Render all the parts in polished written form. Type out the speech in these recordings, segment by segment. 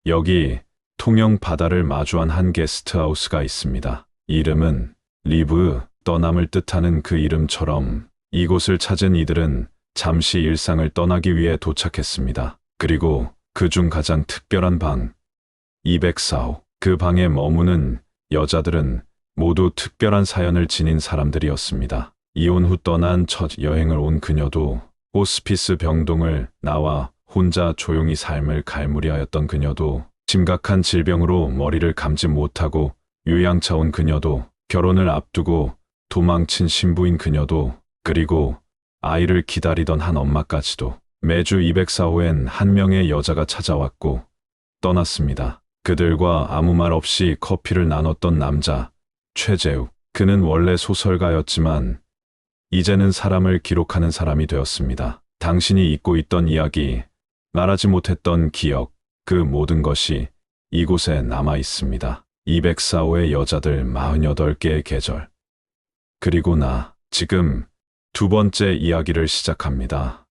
여기 통영 바다를 마주한 한 게스트하우스가 있습니다. 이름은 리브, 떠남을 뜻하는 그 이름처럼 이곳을 찾은 이들은 잠시 일상을 떠나기 위해 도착했습니다. 그리고 그중 가장 특별한 방, 204호. 그 방에 머무는 여자들은 모두 특별한 사연을 지닌 사람들이었습니다. 이혼 후 떠난 첫 여행을 온 그녀도, 호스피스 병동을 나와 혼자 조용히 삶을 갈무리하였던 그녀도, 심각한 질병으로 머리를 감지 못하고 요양차 온 그녀도, 결혼을 앞두고 도망친 신부인 그녀도, 그리고 아이를 기다리던 한 엄마까지도. 매주 204호엔 한 명의 여자가 찾아왔고 떠났습니다. 그들과 아무 말 없이 커피를 나눴던 남자, 최재욱. 그는 원래 소설가였지만 이제는 사람을 기록하는 사람이 되었습니다. 당신이 잊고 있던 이야기, 말하지 못했던 기억, 그 모든 것이 이곳에 남아 있습니다. 204호의 여자들 48개의 계절. 그리고 나, 지금 두 번째 이야기를 시작합니다.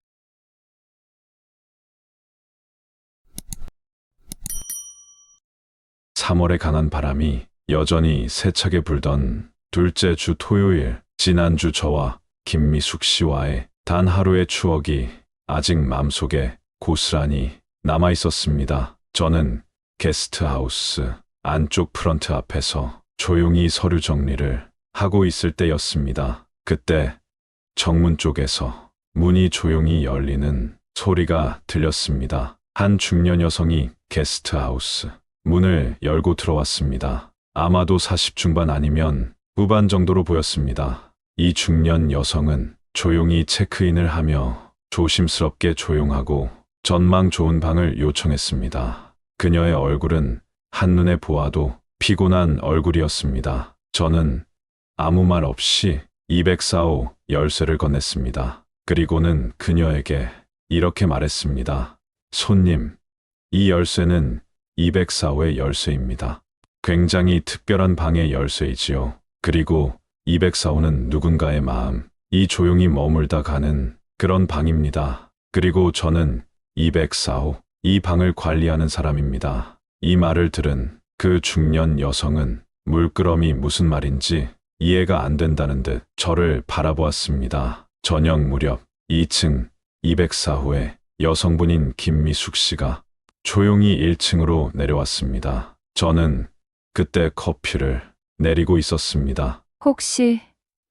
3월의 강한 바람이 여전히 세차게 불던 둘째 주 토요일, 지난주 저와 김미숙 씨와의 단 하루의 추억이 아직 마음속에 고스란히 남아 있었습니다. 저는 게스트하우스 안쪽 프런트 앞에서 조용히 서류 정리를 하고 있을 때였습니다. 그때 정문 쪽에서 문이 조용히 열리는 소리가 들렸습니다. 한 중년 여성이 게스트하우스 문을 열고 들어왔습니다. 아마도 40 중반 아니면 후반 정도로 보였습니다. 이 중년 여성은 조용히 체크인을 하며 조심스럽게 조용하고 전망 좋은 방을 요청했습니다. 그녀의 얼굴은 한눈에 보아도 피곤한 얼굴이었습니다. 저는 아무 말 없이 204호 열쇠를 건넸습니다. 그리고는 그녀에게 이렇게 말했습니다. 손님, 이 열쇠는 204호의 열쇠입니다. 굉장히 특별한 방의 열쇠이지요. 그리고 204호는 누군가의 마음, 이 조용히 머물다 가는 그런 방입니다. 그리고 저는 204호, 이 방을 관리하는 사람입니다. 이 말을 들은 그 중년 여성은 물끄러미 무슨 말인지 이해가 안 된다는 듯 저를 바라보았습니다. 저녁 무렵 2층 204호의 여성분인 김미숙 씨가 조용히 1층으로 내려왔습니다. 저는 그때 커피를 내리고 있었습니다. 혹시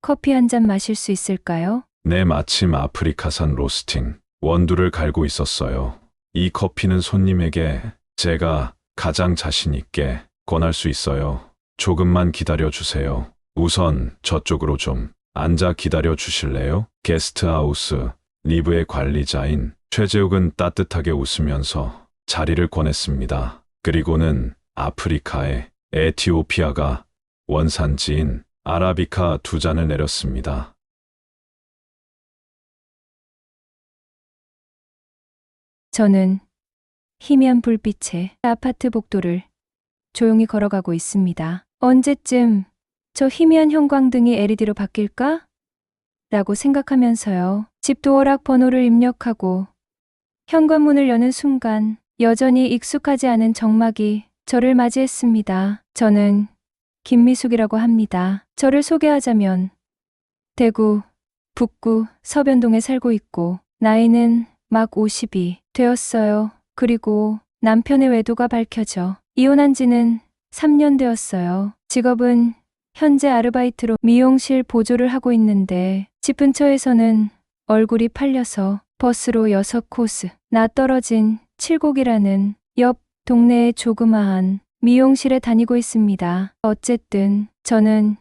커피 한 잔 마실 수 있을까요? 네, 마침 아프리카산 로스팅 원두를 갈고 있었어요. 이 커피는 손님에게 제가 가장 자신 있게 권할 수 있어요. 조금만 기다려 주세요. 우선 저쪽으로 좀 앉아 기다려 주실래요? 게스트하우스 리브의 관리자인 최재욱은 따뜻하게 웃으면서 자리를 권했습니다. 그리고는 아프리카의 에티오피아가 원산지인 아라비카 2잔을 내렸습니다. 저는 희미한 불빛에 아파트 복도를 조용히 걸어가고 있습니다. 언제쯤 저 희미한 형광등이 LED로 바뀔까? 라고 생각하면서요. 집 도어락 번호를 입력하고 현관문을 여는 순간 여전히 익숙하지 않은 정막이 저를 맞이했습니다. 저는 김미숙이라고 합니다. 저를 소개하자면 대구, 북구, 서변동에 살고 있고 나이는 막 50이 되었어요. 그리고 남편의 외도가 밝혀져 이혼한 지는 3년 되었어요. 직업은 현재 아르바이트로 미용실 보조를 하고 있는데 집 근처에서는 얼굴이 팔려서 버스로 6코스 낯떨어진 칠곡이라는 옆 동네의 조그마한 미용실에 다니고 있습니다. 어쨌든 저는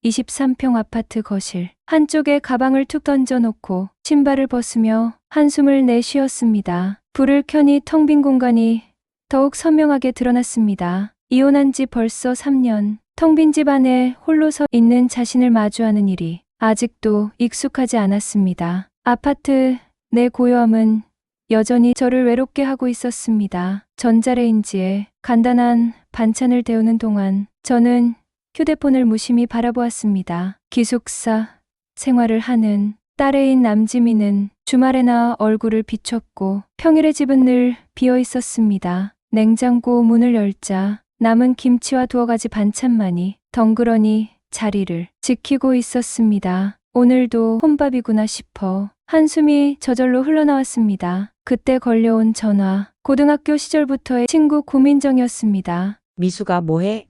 23평 아파트 거실 한쪽에 가방을 툭 던져놓고 신발을 벗으며 한숨을 내쉬었습니다. 불을 켜니 텅 빈 공간이 더욱 선명하게 드러났습니다. 이혼한 지 벌써 3년, 텅 빈 집 안에 홀로 서 있는 자신을 마주하는 일이 아직도 익숙하지 않았습니다. 아파트 내 고요함은 여전히 저를 외롭게 하고 있었습니다. 전자레인지에 간단한 반찬을 데우는 동안 저는 휴대폰을 무심히 바라보았습니다. 기숙사 생활을 하는 딸애인 남지미는 주말에나 얼굴을 비췄고 평일에 집은 늘 비어 있었습니다. 냉장고 문을 열자 남은 김치와 두어 가지 반찬만이 덩그러니 자리를 지키고 있었습니다. 오늘도 혼밥이구나 싶어 한숨이 저절로 흘러나왔습니다. 그때 걸려온 전화, 고등학교 시절부터의 친구 고민정이었습니다. 미수가 뭐해?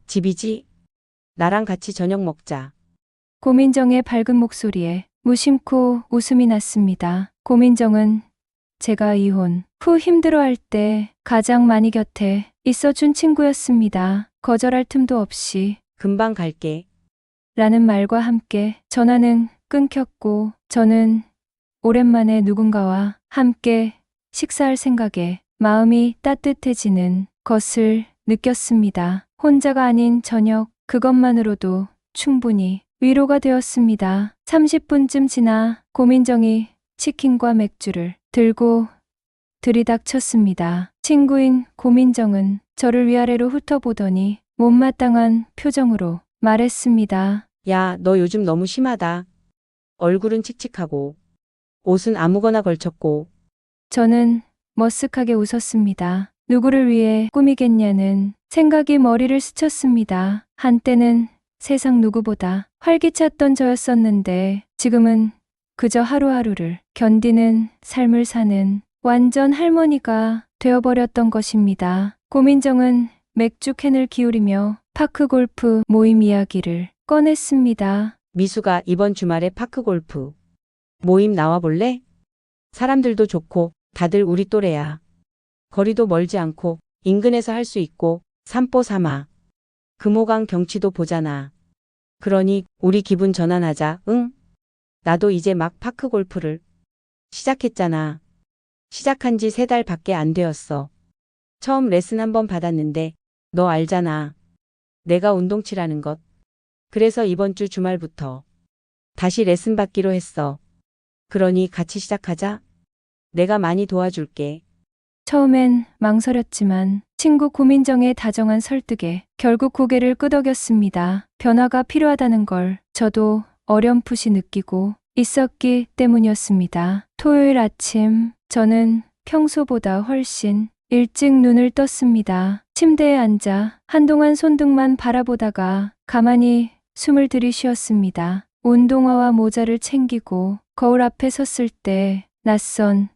집이지? 나랑 같이 저녁 먹자. 고민정의 밝은 목소리에 무심코 웃음이 났습니다. 고민정은 제가 이혼 후 힘들어할 때 가장 많이 곁에 있어준 친구였습니다. 거절할 틈도 없이 금방 갈게. 라는 말과 함께 전화는 끊겼고 저는 오랜만에 누군가와 함께 식사할 생각에 마음이 따뜻해지는 것을 느꼈습니다. 혼자가 아닌 저녁 그것만으로도 충분히 위로가 되었습니다. 30분쯤 지나 고민정이 치킨과 맥주를 들고 들이닥쳤습니다. 친구인 고민정은 저를 위아래로 훑어보더니 못마땅한 표정으로 말했습니다. 야, 너 요즘 너무 심하다. 얼굴은 칙칙하고, 옷은 아무거나 걸쳤고, 저는 머쓱하게 웃었습니다. 누구를 위해 꾸미겠냐는 생각이 머리를 스쳤습니다. 한때는 세상 누구보다 활기찼던 저였었는데 지금은 그저 하루하루를 견디는 삶을 사는 완전 할머니가 되어버렸던 것입니다. 고민정은 맥주 캔을 기울이며 파크 골프 모임 이야기를 꺼냈습니다. 미수가 이번 주말에 파크 골프 모임 나와볼래? 사람들도 좋고, 다들 우리 또래야. 거리도 멀지 않고, 인근에서 할 수 있고, 산보 삼아. 금호강 경치도 보잖아. 그러니, 우리 기분 전환하자, 응? 나도 이제 막 파크 골프를 시작했잖아. 시작한 지 3달 밖에 안 되었어. 처음 레슨 한번 받았는데, 너 알잖아. 내가 운동치라는 것. 그래서 이번 주 주말부터 다시 레슨 받기로 했어. 그러니 같이 시작하자. 내가 많이 도와줄게. 처음엔 망설였지만 친구 고민정의 다정한 설득에 결국 고개를 끄덕였습니다. 변화가 필요하다는 걸 저도 어렴풋이 느끼고 있었기 때문이었습니다. 토요일 아침 저는 평소보다 훨씬 일찍 눈을 떴습니다. 침대에 앉아 한동안 손등만 바라보다가 가만히 숨을 들이쉬었습니다. 운동화와 모자를 챙기고 거울 앞에 섰을 때 낯선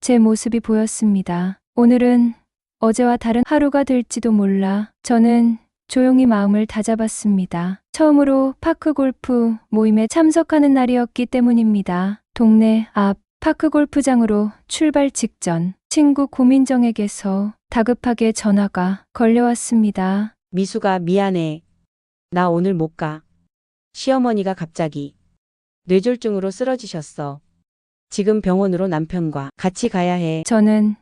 제 모습이 보였습니다. 오늘은 어제와 다른 하루가 될지도 몰라 저는 조용히 마음을 다잡았습니다. 처음으로 파크 골프 모임에 참석하는 날이었기 때문입니다. 동네 앞 파크 골프장으로 출발 직전 친구 고민정에게서 다급하게 전화가 걸려왔습니다. 미수가 미안해. 나 오늘 못 가. 시어머니가 갑자기 뇌졸중으로 쓰러지셨어. 지금 병원으로 남편과 같이 가야 해. 저는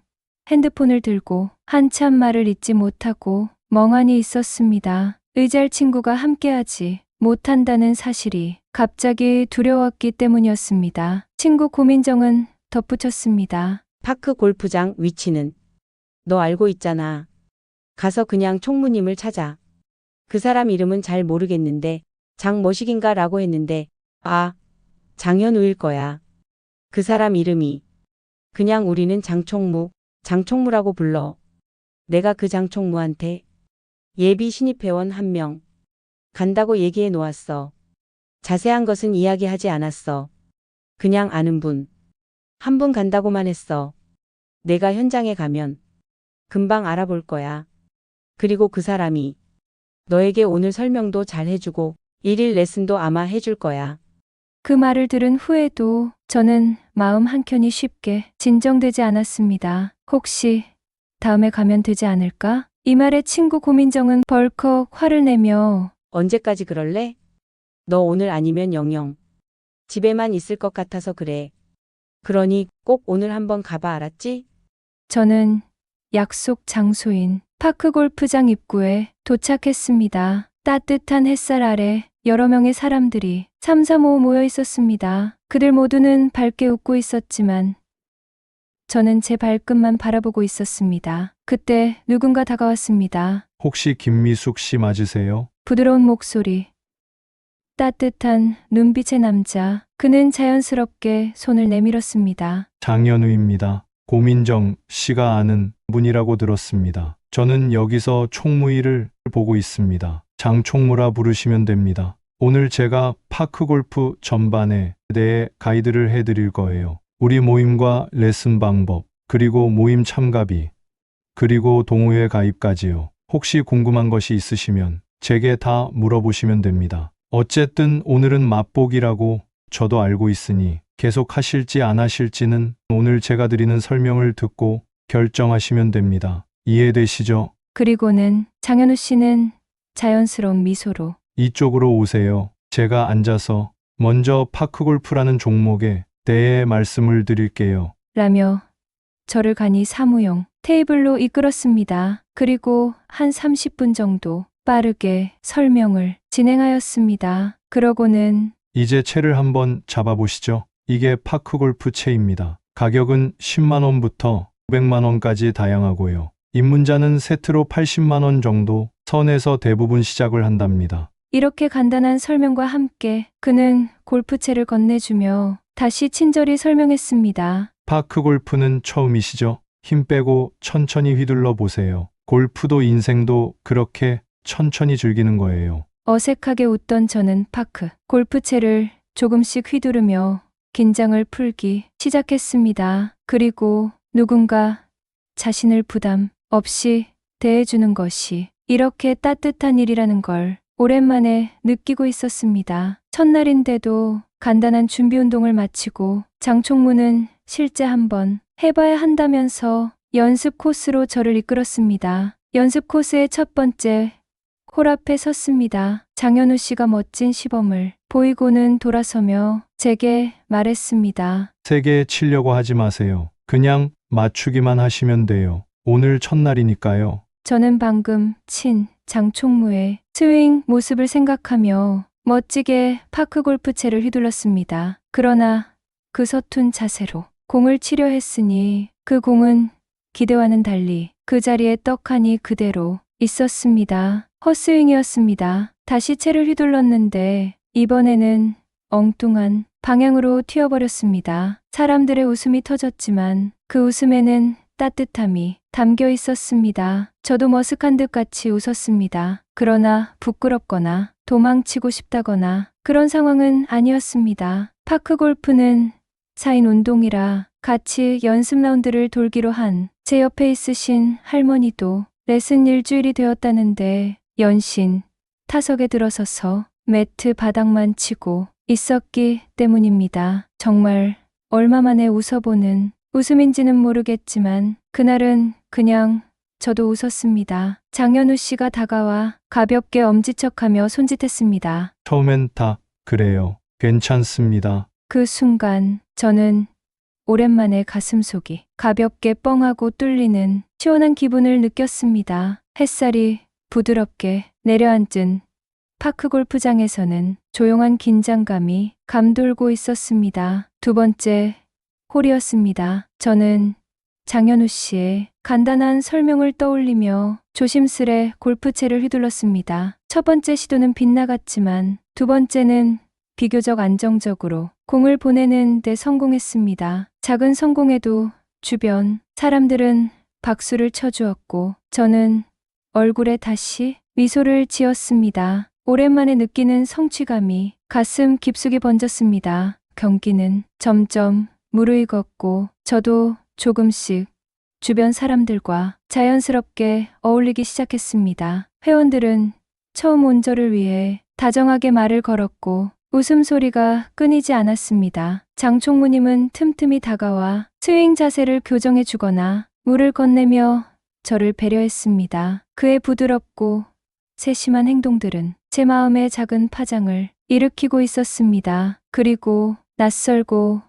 핸드폰을 들고 한참 말을 잇지 못하고 멍하니 있었습니다. 의지할 친구가 함께하지 못한다는 사실이 갑자기 두려웠기 때문이었습니다. 친구 고민정은 덧붙였습니다. 파크 골프장 위치는 너 알고 있잖아. 가서 그냥 총무님을 찾아. 그 사람 이름은 잘 모르겠는데 장머식인가 라고 했는데 아, 장현우일 거야. 그 사람 이름이. 그냥 우리는 장총무라고 불러. 내가 그 장총무한테 예비 신입회원 1명 간다고 얘기해 놓았어. 자세한 것은 이야기하지 않았어. 그냥 아는 분. 한 분 간다고만 했어. 내가 현장에 가면 금방 알아볼 거야. 그리고 그 사람이 너에게 오늘 설명도 잘 해주고 일일 레슨도 아마 해줄 거야. 그 말을 들은 후에도 저는 마음 한켠이 쉽게 진정되지 않았습니다. 혹시 다음에 가면 되지 않을까? 이 말에 친구 고민정은 벌컥 화를 내며 언제까지 그럴래? 너 오늘 아니면 영영. 집에만 있을 것 같아서 그래. 그러니 꼭 오늘 한번 가봐 알았지? 저는 약속 장소인 파크 골프장 입구에 도착했습니다. 따뜻한 햇살 아래 여러 명의 사람들이 삼삼오오 모여 있었습니다. 그들 모두는 밝게 웃고 있었지만 저는 제 발끝만 바라보고 있었습니다. 그때 누군가 다가왔습니다. 혹시 김미숙 씨 맞으세요? 부드러운 목소리, 따뜻한 눈빛의 남자. 그는 자연스럽게 손을 내밀었습니다. 장현우입니다. 고민정 씨가 아는 분이라고 들었습니다. 저는 여기서 총무일을 보고 있습니다. 장 총무라 부르시면 됩니다. 오늘 제가 파크골프 전반에 대해 가이드를 해드릴 거예요. 우리 모임과 레슨 방법, 그리고 모임 참가비, 그리고 동호회 가입까지요. 혹시 궁금한 것이 있으시면 제게 다 물어보시면 됩니다. 어쨌든 오늘은 맛보기라고 저도 알고 있으니 계속 하실지 안 하실지는 오늘 제가 드리는 설명을 듣고 결정하시면 됩니다. 이해되시죠? 그리고는 장현우 씨는 자연스러운 미소로 이쪽으로 오세요. 제가 앉아서 먼저 파크골프라는 종목에 대해 말씀을 드릴게요. 라며 저를 간이 사무용 테이블로 이끌었습니다. 그리고 한 30분 정도 빠르게 설명을 진행하였습니다. 그러고는 이제 채를 한번 잡아보시죠. 이게 파크골프 채입니다. 가격은 10만 원부터 500만 원까지 다양하고요. 입문자는 세트로 80만 원 정도 선에서 대부분 시작을 한답니다. 이렇게 간단한 설명과 함께 그는 골프채를 건네주며 다시 친절히 설명했습니다. 파크골프는 처음이시죠? 힘 빼고 천천히 휘둘러 보세요. 골프도 인생도 그렇게 천천히 즐기는 거예요. 어색하게 웃던 저는 골프채를 조금씩 휘두르며 긴장을 풀기 시작했습니다. 그리고 누군가 자신을 부담 없이 대해주는 것이 이렇게 따뜻한 일이라는 걸 오랜만에 느끼고 있었습니다. 첫날인데도 간단한 준비 운동을 마치고 장총무는 실제 한번 해봐야 한다면서 연습 코스로 저를 이끌었습니다. 연습 코스의 첫 번째 홀 앞에 섰습니다. 장현우 씨가 멋진 시범을 보이고는 돌아서며 제게 말했습니다. 세게 치려고 하지 마세요. 그냥 맞추기만 하시면 돼요. 오늘 첫날이니까요. 저는 방금 친 장총무의 스윙 모습을 생각하며 멋지게 파크 골프채를 휘둘렀습니다. 그러나 그 서툰 자세로 공을 치려 했으니 그 공은 기대와는 달리 그 자리에 떡하니 그대로 있었습니다. 헛스윙이었습니다. 다시 채를 휘둘렀는데 이번에는 엉뚱한 방향으로 튀어버렸습니다. 사람들의 웃음이 터졌지만 그 웃음에는 따뜻함이 담겨 있었습니다. 저도 머쓱한 듯 같이 웃었습니다. 그러나 부끄럽거나 도망치고 싶다거나 그런 상황은 아니었습니다. 파크 골프는 4인 운동이라 같이 연습 라운드를 돌기로 한 제 옆에 있으신 할머니도 레슨 일주일이 되었다는데 연신 타석에 들어서서 매트 바닥만 치고 있었기 때문입니다. 정말 얼마 만에 웃어보는 웃음인지는 모르겠지만 그날은 그냥 저도 웃었습니다. 장현우 씨가 다가와 가볍게 엄지척하며 손짓했습니다. 처음엔 다 그래요. 괜찮습니다. 그 순간 저는 오랜만에 가슴속이 가볍게 뻥하고 뚫리는 시원한 기분을 느꼈습니다. 햇살이 부드럽게 내려앉은 파크 골프장에서는 조용한 긴장감이 감돌고 있었습니다. 두 번째 홀이었습니다. 저는 장현우 씨의 간단한 설명을 떠올리며 조심스레 골프채를 휘둘렀습니다. 첫 번째 시도는 빗나갔지만 두 번째는 비교적 안정적으로 공을 보내는 데 성공했습니다. 작은 성공에도 주변 사람들은 박수를 쳐주었고 저는 얼굴에 다시 미소를 지었습니다. 오랜만에 느끼는 성취감이 가슴 깊숙이 번졌습니다. 경기는 점점 무르익었고 저도 조금씩 주변 사람들과 자연스럽게 어울리기 시작했습니다. 회원들은 처음 온 저를 위해 다정하게 말을 걸었고 웃음소리가 끊이지 않았습니다. 장총무님은 틈틈이 다가와 스윙 자세를 교정해 주거나 물을 건네며 저를 배려했습니다. 그의 부드럽고 세심한 행동들은 제 마음에 작은 파장을 일으키고 있었습니다. 그리고 낯설고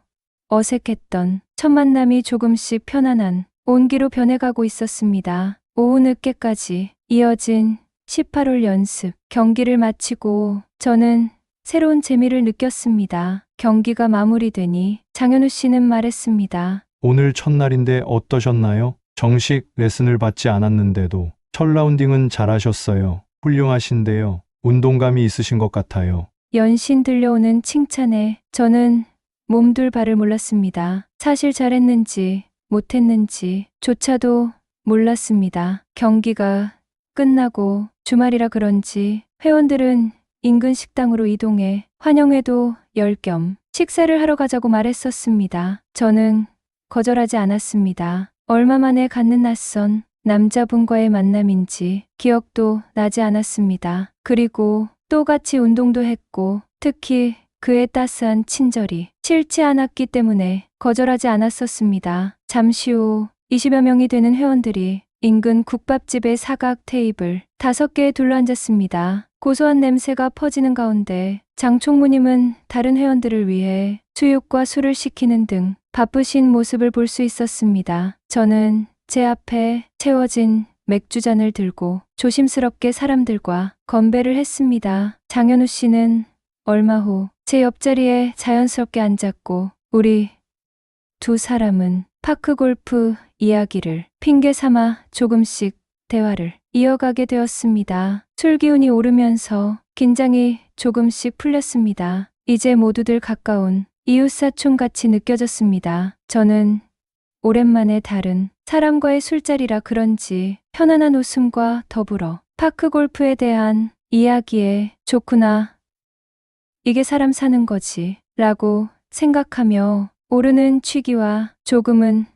어색했던 첫 만남이 조금씩 편안한 온기로 변해가고 있었습니다. 오후 늦게까지 이어진 18홀 연습 경기를 마치고 저는 새로운 재미를 느꼈습니다. 경기가 마무리되니 장현우 씨는 말했습니다. 오늘 첫날인데 어떠셨나요? 정식 레슨을 받지 않았는데도 첫 라운딩은 잘하셨어요. 훌륭하신데요. 운동감이 있으신 것 같아요. 연신 들려오는 칭찬에 저는 몸둘 바를 몰랐습니다. 사실 잘했는지 못했는지 조차도 몰랐습니다. 경기가 끝나고 주말이라 그런지 회원들은 인근 식당으로 이동해 환영회도 열 겸 식사를 하러 가자고 말했었습니다. 저는 거절하지 않았습니다. 얼마 만에 갖는 낯선 남자분과의 만남인지 기억도 나지 않았습니다. 그리고 또 같이 운동도 했고 특히 그의 따스한 친절이 싫지 않았기 때문에 거절하지 않았었습니다. 잠시 후 20여 명이 되는 회원들이 인근 국밥집의 사각 테이블 5개에 둘러앉았습니다. 고소한 냄새가 퍼지는 가운데 장 총무님은 다른 회원들을 위해 수육과 술을 시키는 등 바쁘신 모습을 볼 수 있었습니다. 저는 제 앞에 채워진 맥주잔을 들고 조심스럽게 사람들과 건배를 했습니다. 장현우 씨는 얼마 후 제 옆자리에 자연스럽게 앉았고 우리 두 사람은 파크골프 이야기를 핑계 삼아 조금씩 대화를 이어가게 되었습니다. 술 기운이 오르면서 긴장이 조금씩 풀렸습니다. 이제 모두들 가까운 이웃사촌같이 느껴졌습니다. 저는 오랜만에 다른 사람과의 술자리라 그런지 편안한 웃음과 더불어 파크골프에 대한 이야기에 좋구나. 이게 사람 사는 거지 라고 생각하며 오르는 취기와 조금은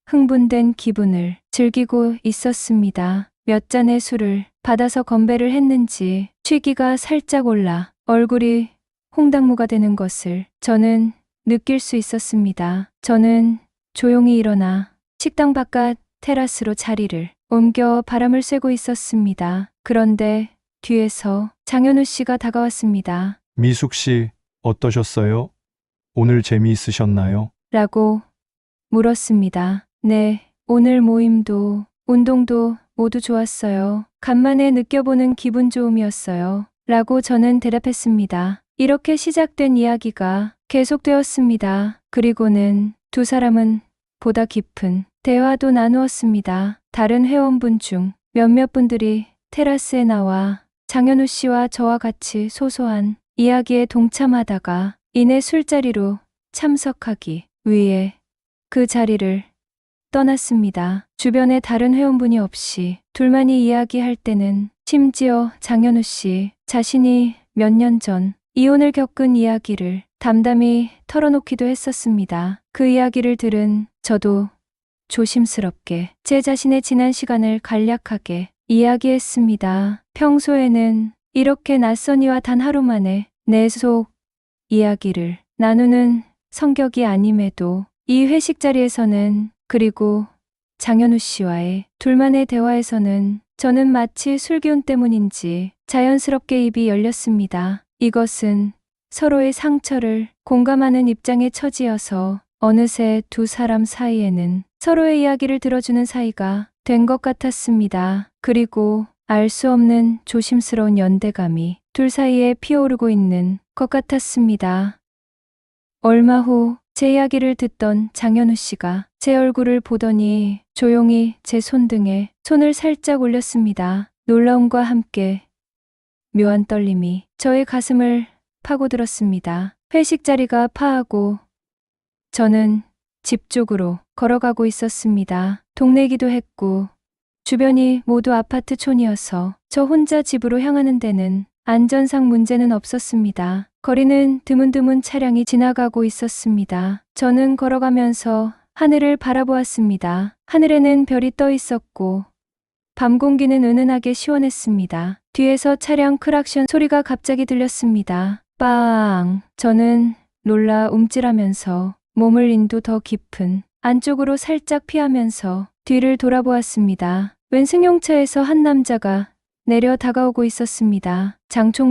흥분된 기분을 즐기고 있었습니다. 몇 잔의 술을 받아서 건배를 했는지 취기가 살짝 올라 얼굴이 홍당무가 되는 것을 저는 느낄 수 있었습니다. 저는 조용히 일어나 식당 바깥 테라스로 자리를 옮겨 바람을 쐬고 있었습니다. 그런데 뒤에서 장현우 씨가 다가왔습니다. 미숙 씨, 어떠셨어요? 오늘 재미있으셨나요? 라고 물었습니다. 네, 오늘 모임도 운동도 모두 좋았어요. 간만에 느껴보는 기분 좋음이었어요. 라고 저는 대답했습니다. 이렇게 시작된 이야기가 계속되었습니다. 그리고는 두 사람은 보다 깊은 대화도 나누었습니다. 다른 회원분 중 몇몇 분들이 테라스에 나와 장현우 씨와 저와 같이 소소한 이야기에 동참하다가 이내 술자리로 참석하기 위해 그 자리를 떠났습니다. 주변에 다른 회원분이 없이 둘만이 이야기할 때는 심지어 장현우 씨 자신이 몇 년 전 이혼을 겪은 이야기를 담담히 털어놓기도 했었습니다. 그 이야기를 들은 저도 조심스럽게 제 자신의 지난 시간을 간략하게 이야기했습니다. 평소에는 이렇게 낯선 이와 단 하루 만에 내 속 이야기를 나누는 성격이 아님에도 이 회식 자리에서는 그리고 장현우 씨와의 둘만의 대화에서는 저는 마치 술기운 때문인지 자연스럽게 입이 열렸습니다. 이것은 서로의 상처를 공감하는 입장의 처지여서 어느새 두 사람 사이에는 서로의 이야기를 들어주는 사이가 된 것 같았습니다. 그리고 알 수 없는 조심스러운 연대감이 둘 사이에 피어오르고 있는 것 같았습니다. 얼마 후 제 이야기를 듣던 장현우 씨가 제 얼굴을 보더니 조용히 제 손등에 손을 살짝 올렸습니다. 놀라움과 함께 묘한 떨림이 저의 가슴을 파고들었습니다. 회식 자리가 파하고 저는 집 쪽으로 걸어가고 있었습니다. 동네이기도 했고 주변이 모두 아파트촌이어서 저 혼자 집으로 향하는 데는 안전상 문제는 없었습니다. 거리는 드문드문 차량이 지나가고 있었습니다. 저는 걸어가면서 하늘을 바라보았습니다. 하늘에는 별이 떠 있었고 밤 공기는 은은하게 시원했습니다. 뒤에서 차량 크락션 소리가 갑자기 들렸습니다. 빵! 저는 놀라 움찔하면서 몸을 인도 더 깊은 안쪽으로 살짝 피하면서 뒤를 돌아보았습니다. 웬 승용차에서 한 남자가 내려 다가오고 있었습니다.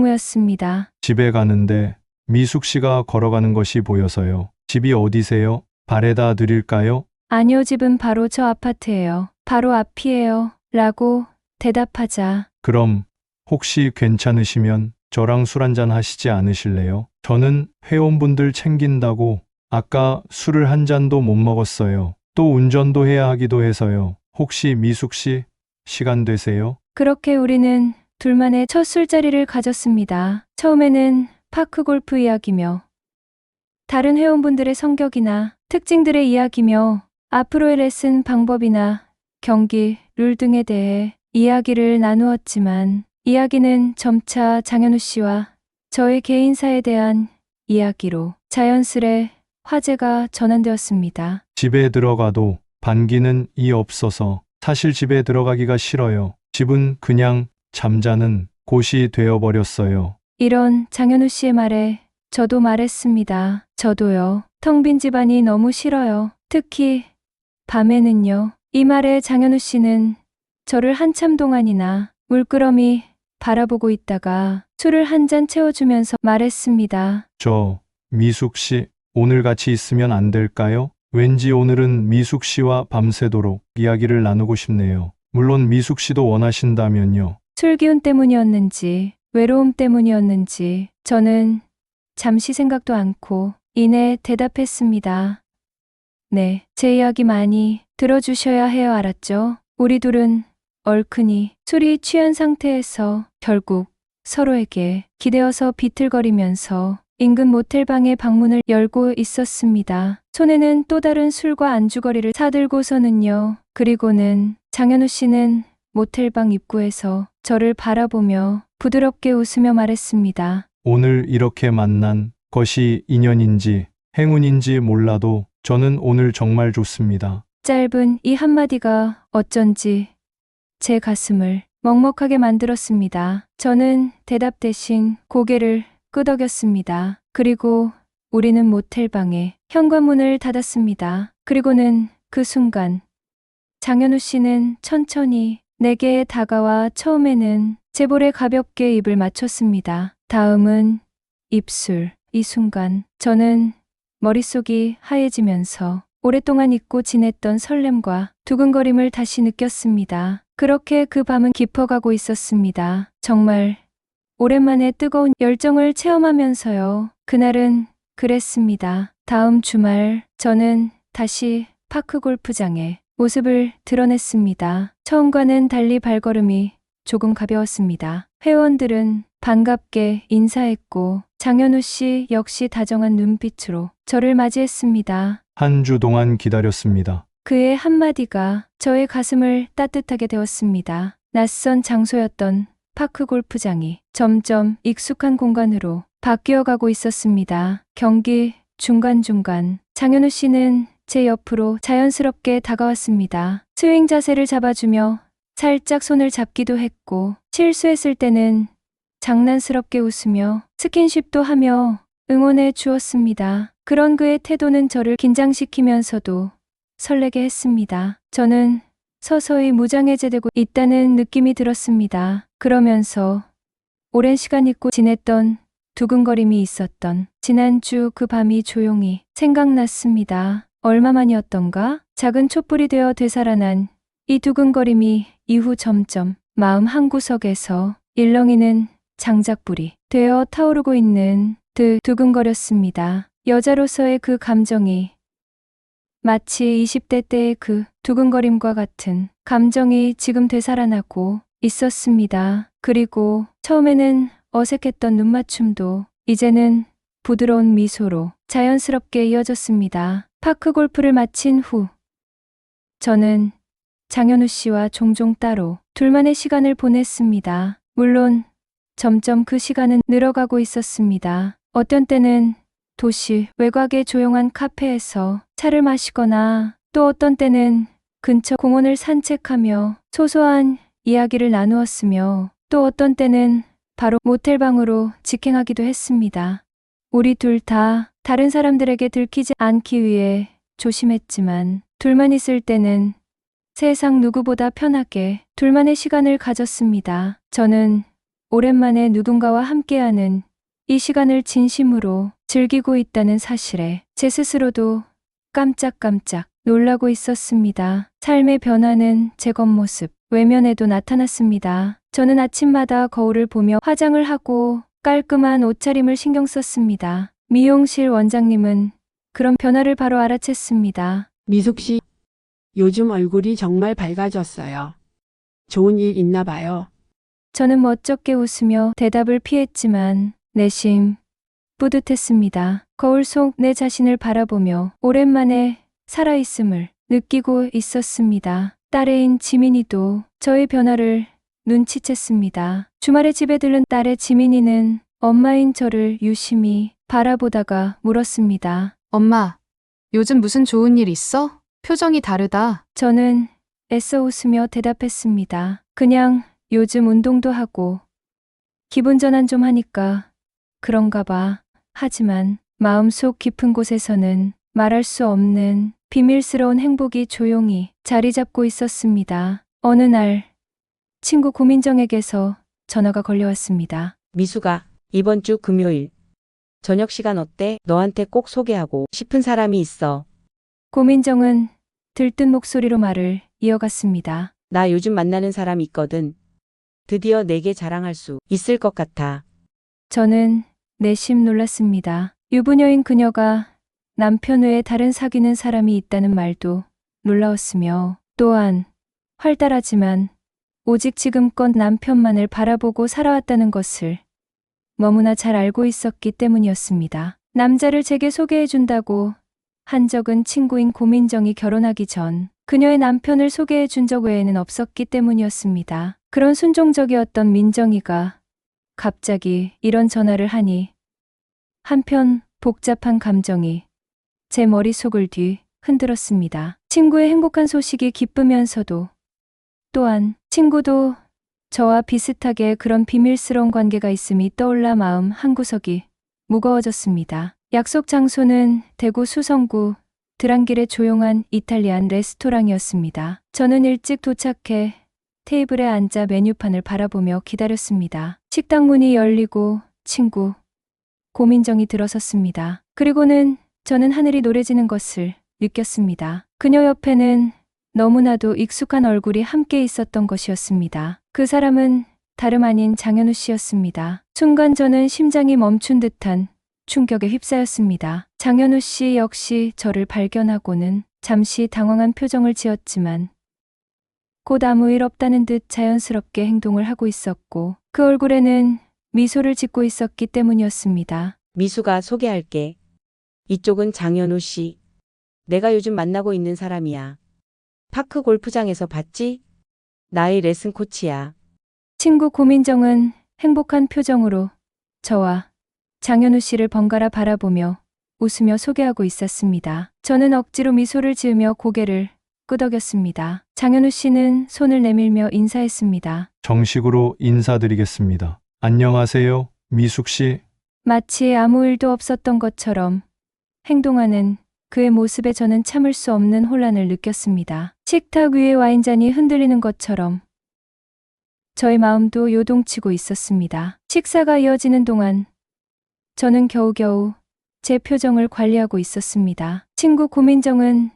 장총무였습니다. 집에 가는데 미숙 씨가 걸어가는 것이 보여서요. 집이 어디세요? 바래다 드릴까요? 아니요, 집은 바로 저 아파트예요. 바로 앞이에요. 라고 대답하자 그럼 혹시 괜찮으시면 저랑 술 한잔 하시지 않으실래요? 저는 회원분들 챙긴다고 아까 술을 한 잔도 못 먹었어요. 또 운전도 해야 하기도 해서요. 혹시 미숙 씨 시간 되세요? 그렇게 우리는 둘만의 첫 술자리를 가졌습니다. 처음에는 파크골프 이야기며 다른 회원분들의 성격이나 특징들의 이야기며 앞으로의 레슨 방법이나 경기, 룰 등에 대해 이야기를 나누었지만 이야기는 점차 장현우 씨와 저의 개인사에 대한 이야기로 자연스레 화제가 전환되었습니다. 집에 들어가도 반기는 이 없어서 사실 집에 들어가기가 싫어요. 집은 그냥 잠자는 곳이 되어버렸어요. 이런 장현우 씨의 말에 저도 말했습니다. 저도요. 텅 빈 집안이 너무 싫어요. 특히 밤에는요. 이 말에 장현우 씨는 저를 한참 동안이나 물끄러미 바라보고 있다가 술을 한 잔 채워주면서 말했습니다. 저 미숙 씨 오늘 같이 있으면 안 될까요? 왠지 오늘은 미숙 씨와 밤새도록 이야기를 나누고 싶네요. 물론 미숙 씨도 원하신다면요. 술 기운 때문이었는지 외로움 때문이었는지 저는 잠시 생각도 않고 이내 대답했습니다. 네, 제 이야기 많이 들어주셔야 해요. 알았죠? 우리 둘은 얼큰이 술이 취한 상태에서 결국 서로에게 기대어서 비틀거리면서 인근 모텔방의 방문을 열고 있었습니다. 손에는 또 다른 술과 안주거리를 사들고서는요. 그리고는 장현우 씨는 모텔방 입구에서 저를 바라보며 부드럽게 웃으며 말했습니다. 오늘 이렇게 만난 것이 인연인지 행운인지 몰라도 저는 오늘 정말 좋습니다. 짧은 이 한마디가 어쩐지 제 가슴을 먹먹하게 만들었습니다. 저는 대답 대신 고개를 끄덕였습니다. 그리고 우리는 모텔방의 현관문을 닫았습니다. 그리고는 그 순간 장현우 씨는 천천히 내게 다가와 처음에는 제 볼에 가볍게 입을 맞췄습니다. 다음은 입술. 이 순간 저는 머릿속이 하얘지면서 오랫동안 잊고 지냈던 설렘과 두근거림을 다시 느꼈습니다. 그렇게 그 밤은 깊어가고 있었습니다. 정말 오랜만에 뜨거운 열정을 체험하면서요. 그날은 그랬습니다. 다음 주말 저는 다시 파크 골프장에 모습을 드러냈습니다. 처음과는 달리 발걸음이 조금 가벼웠습니다. 회원들은 반갑게 인사했고 장현우 씨 역시 다정한 눈빛으로 저를 맞이했습니다. 한 주 동안 기다렸습니다. 그의 한마디가 저의 가슴을 따뜻하게 데웠습니다. 낯선 장소였던 파크 골프장이 점점 익숙한 공간으로 바뀌어가고 있었습니다. 경기 중간중간 장현우 씨는 제 옆으로 자연스럽게 다가왔습니다. 스윙 자세를 잡아주며 살짝 손을 잡기도 했고 실수했을 때는 장난스럽게 웃으며 스킨십도 하며 응원해 주었습니다. 그런 그의 태도는 저를 긴장시키면서도 설레게 했습니다. 저는 서서히 무장해제되고 있다는 느낌이 들었습니다. 그러면서 오랜 시간 잊고 지냈던 두근거림이 있었던 지난주 그 밤이 조용히 생각났습니다. 얼마만이었던가? 작은 촛불이 되어 되살아난 이 두근거림이 이후 점점 마음 한구석에서 일렁이는 장작불이 되어 타오르고 있는 듯 두근거렸습니다. 여자로서의 그 감정이 마치 20대 때의 그 두근거림과 같은 감정이 지금 되살아나고 있었습니다. 그리고 처음에는 어색했던 눈맞춤도 이제는 부드러운 미소로 자연스럽게 이어졌습니다. 파크 골프를 마친 후 저는 장현우 씨와 종종 따로 둘만의 시간을 보냈습니다. 물론 점점 그 시간은 늘어가고 있었습니다. 어떤 때는 도시 외곽의 조용한 카페에서 차를 마시거나 또 어떤 때는 근처 공원을 산책하며 소소한 이야기를 나누었으며 또 어떤 때는 바로 모텔방으로 직행하기도 했습니다. 우리 둘 다 다른 사람들에게 들키지 않기 위해 조심했지만 둘만 있을 때는 세상 누구보다 편하게 둘만의 시간을 가졌습니다. 저는 오랜만에 누군가와 함께하는 이 시간을 진심으로 즐기고 있다는 사실에 제 스스로도 깜짝깜짝 놀라고 있었습니다. 삶의 변화는 제 겉모습, 외면에도 나타났습니다. 저는 아침마다 거울을 보며 화장을 하고 깔끔한 옷차림을 신경 썼습니다. 미용실 원장님은 그런 변화를 바로 알아챘습니다. 미숙 씨, 요즘 얼굴이 정말 밝아졌어요. 좋은 일 있나 봐요. 저는 멋쩍게 웃으며 대답을 피했지만 내심 뿌듯했습니다. 거울 속 내 자신을 바라보며 오랜만에 살아있음을 느끼고 있었습니다. 딸애인 지민이도 저의 변화를 눈치챘습니다. 주말에 집에 들른 딸의 지민이는 엄마인 저를 유심히 바라보다가 물었습니다. 엄마, 요즘 무슨 좋은 일 있어? 표정이 다르다. 저는 애써 웃으며 대답했습니다. 그냥 요즘 운동도 하고 기분 전환 좀 하니까 그런가 봐. 하지만 마음속 깊은 곳에서는 말할 수 없는 비밀스러운 행복이 조용히 자리 잡고 있었습니다. 어느 날 친구 고민정에게서 전화가 걸려왔습니다. 미수가 이번 주 금요일 저녁 시간 어때? 너한테 꼭 소개하고 싶은 사람이 있어. 고민정은 들뜬 목소리로 말을 이어갔습니다. 나 요즘 만나는 사람 있거든. 드디어 내게 자랑할 수 있을 것 같아. 저는 내심 놀랐습니다. 유부녀인 그녀가 남편 외에 다른 사귀는 사람이 있다는 말도 놀라웠으며 또한 활달하지만 오직 지금껏 남편만을 바라보고 살아왔다는 것을 너무나 잘 알고 있었기 때문이었습니다. 남자를 제게 소개해준다고 한 적은 친구인 고민정이 결혼하기 전 그녀의 남편을 소개해준 적 외에는 없었기 때문이었습니다. 그런 순종적이었던 민정이가 갑자기 이런 전화를 하니 한편 복잡한 감정이 제 머릿속을 흔들었습니다. 친구의 행복한 소식이 기쁘면서도 또한 친구도 저와 비슷하게 그런 비밀스러운 관계가 있음이 떠올라 마음 한구석이 무거워졌습니다. 약속 장소는 대구 수성구 드랑길의 조용한 이탈리안 레스토랑이었습니다. 저는 일찍 도착해 테이블에 앉아 메뉴판을 바라보며 기다렸습니다. 식당 문이 열리고 친구 고민정이 들어섰습니다. 그리고는 저는 하늘이 노래지는 것을 느꼈습니다. 그녀 옆에는 너무나도 익숙한 얼굴이 함께 있었던 것이었습니다. 그 사람은 다름 아닌 장현우 씨였습니다. 순간 저는 심장이 멈춘 듯한 충격에 휩싸였습니다. 장현우 씨 역시 저를 발견하고는 잠시 당황한 표정을 지었지만 곧 아무 일 없다는 듯 자연스럽게 행동을 하고 있었고 그 얼굴에는 미소를 짓고 있었기 때문이었습니다. 미수가 소개할게. 이쪽은 장현우 씨. 내가 요즘 만나고 있는 사람이야. 파크 골프장에서 봤지? 나의 레슨 코치야. 친구 고민정은 행복한 표정으로 저와 장현우 씨를 번갈아 바라보며 웃으며 소개하고 있었습니다. 저는 억지로 미소를 지으며 고개를 끄덕였습니다. 장현우 씨는 손을 내밀며 인사했습니다. 정식으로 인사드리겠습니다. 안녕하세요, 미숙 씨. 마치 아무 일도 없었던 것처럼 행동하는 그의 모습에 저는 참을 수 없는 혼란을 느꼈습니다. 식탁 위의 와인잔이 흔들리는 것처럼 저의 마음도 요동치고 있었습니다. 식사가 이어지는 동안 저는 겨우겨우 제 표정을 관리하고 있었습니다. 친구 고민정은